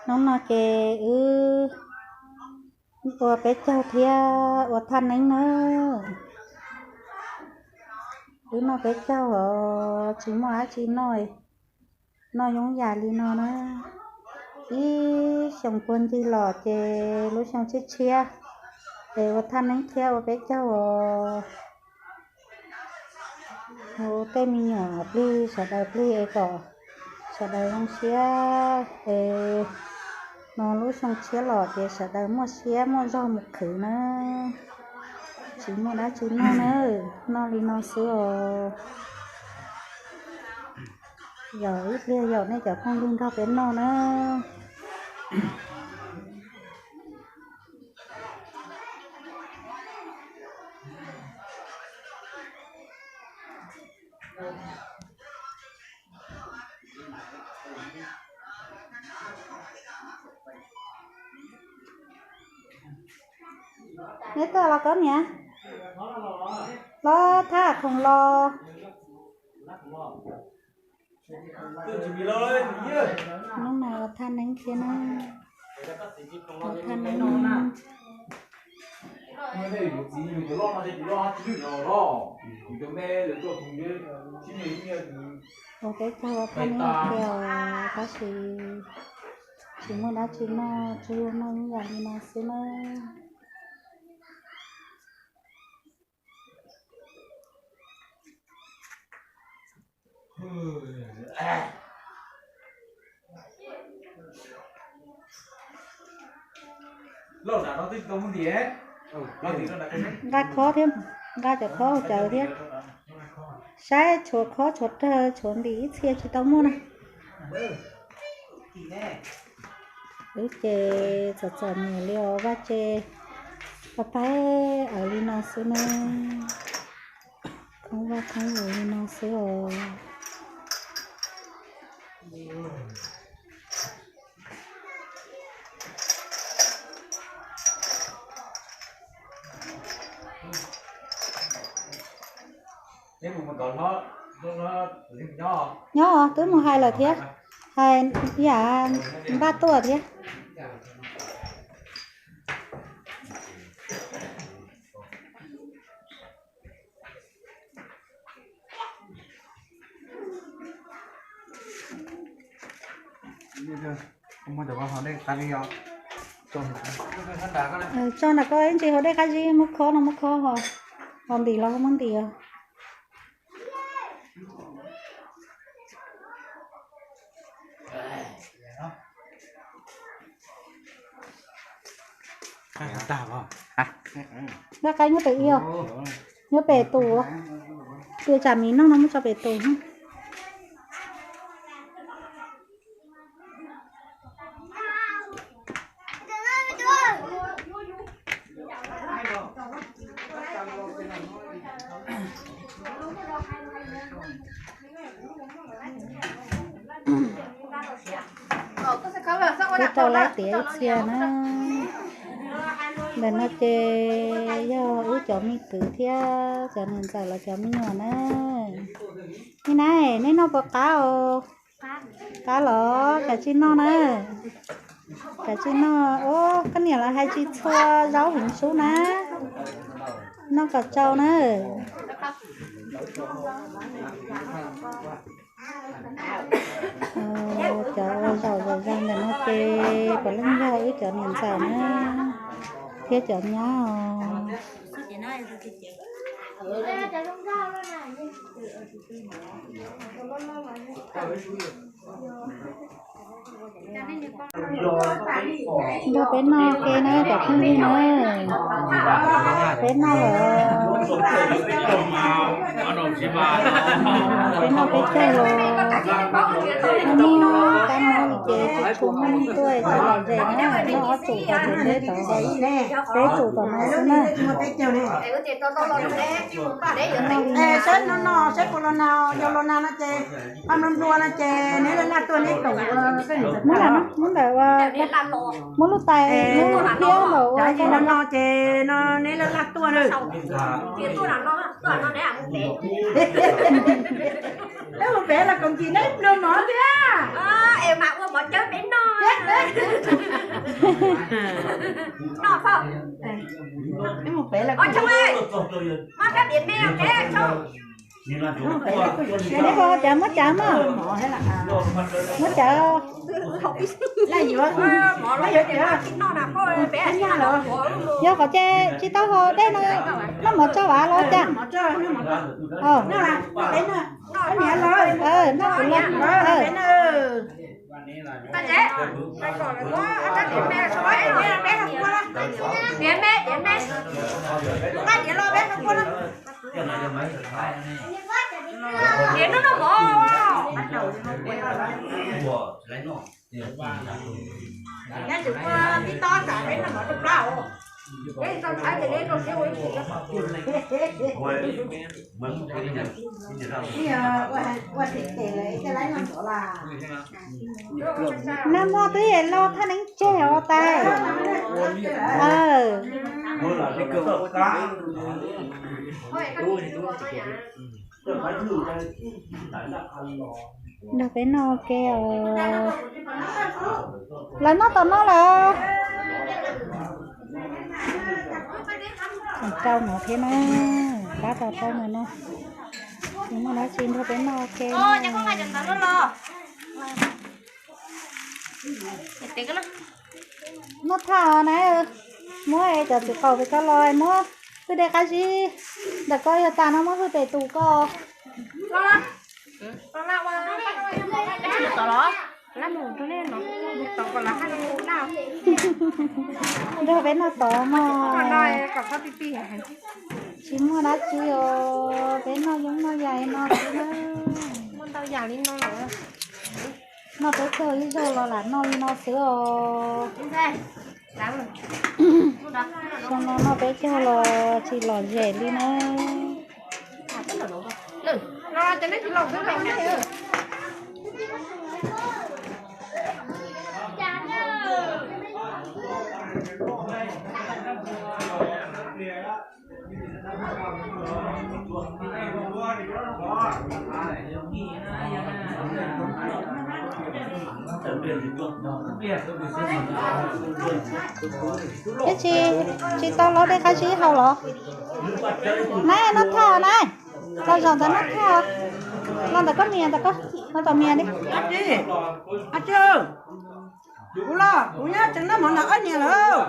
nó kề ủa bé cháu thia ủa thân anh nữa nó bé cháu ở chỉ mua chỉ nói giống già đi nó ý chồng quân đi lò chè lúc chồng chết chia để ủa thân anh theo bé cháu ở cái mình nhỏ đi sợ đời đi ấy cỏ sợ đời không xía nó lúc xong xía lò thì sợ đời mua xía mua rau một khử nữa chỉ mua đá chỉ nó nữa nó đi nó sữa giờ ít bia giờ này chả không đun thao đến nó nữa nhớ tao là có nhỉ lo tha không lo lúc nào than đánh kia nó than đánh một cái câu than đánh kèo có chỉ muốn đá chỉ nó chưa nó dạng như nó xí nó lâu đã nó thích tông cái gì hết ra khó thêm ra cho khó chờ thêm sai chuột khó chuột đi xe chỉ tao mua này cái chè chợ nhiều liều và chè và phải ở Lina xưa nữa không và không ở Lina xưa nếu mà còn nó nhỏ tới một hai là thế hai dạ 3 tuổi thế không bao giờ họ đây ta đi cho là có anh chị họ đây cái gì mất khó họ còn gì lo không muốn gì à ra cái nhớ phải yêu nhớ bể tủ đưa trả mí nó mới cho bể tủ cái tàu lái tía xe nó để nó chê do cho mình cứ theo cho nên giờ là cho mình nhỏ nè này nó có cá lỏ cá chi nó nè cá chi nó ô cái này là hai chi chua rau hình số nè nó có trâu nè cho rồi ra để nó chê có lưng rau ít cho nên giờ nữa thế chọn nhá do bên nó kia này để không đi nữa bên nó là bên nó bên chơi rồi nó cái nó chơi chúng mình tuổi cho lại về nó chủ cả chủ đấy tao đấy chủ tao nó nè sếp nó sếp của nó do nó chơi ăn nó đua nó chơi nếu làตัวนี้tổng cái muốn là muốn lúc tay muốn kia rồi cái nó chơi nó nếu làตัวrồi nếu mà bé là con chị đấy nó nói thế em mặc qua bỏ chết đến nó Nó không. Cái một bé là Ôi chồng ơi. Má cái điện mẹ thế chồng. Để cô chợ mất chợ mà mỏ hay là mất chợ là gì vậy? Mỏ nó nó nào có bé nha rồi. do có che chỉ tao hồ đây nó một cho bà lo chả Mỏ cho nó mỏ cho. ờ Nó là đến rồi. Nó nhẹ rồi. nó cũng lên Đến rồi. Ba chế. Ba còn là có cái điện mẹ sói bé không có đó. Điện mẹ. Cái điện lo bé không có đó. Điện nó mỏ. Bắt đầu cái chữ cái to cả cái nó mở được đâu. Cái con phải thì đến con siêu ấy. Bây giờ qua thịt để cái lấy năm chỗ là nam mô tí lo thanh đánh trèo tay đâu phải no keo là nó tao nó là thằng trâu nó thế nó cá tao trâu này nó nhưng mà nó xin thôi phải no keo Nha con lại chẳng tao lo. Tiền cái nó. nó thao này mua ai cho tụi cậu với cá lòi mua cứ để cái gì để coi ta nó mới về tủ co Lo. Con nào mà cái chuyện tao đó. Làm một cho nên nó tao còn là hai con nào. đâu phải nó tỏ mà Còn nói còn có tí hả? chỉ mua đá chưa bé nó giống nó dài nó thế nó Con tao già lên nó nữa. nó tới chơi với rồi là nó sữa Đi đây. Đáng rồi. cho nó bé cho là chỉ là rẻ đi nữa Nó cho nó chỉ lòng cái này nữa. cái chị tao nói đây cái gì hầu lọ này nó thò này tao dọn tao nó thò nó ta có miền ta có nó tao miền đi ăn chưa? Cú lo, cú nhá, chẳng nó món nào ở nhà đâu.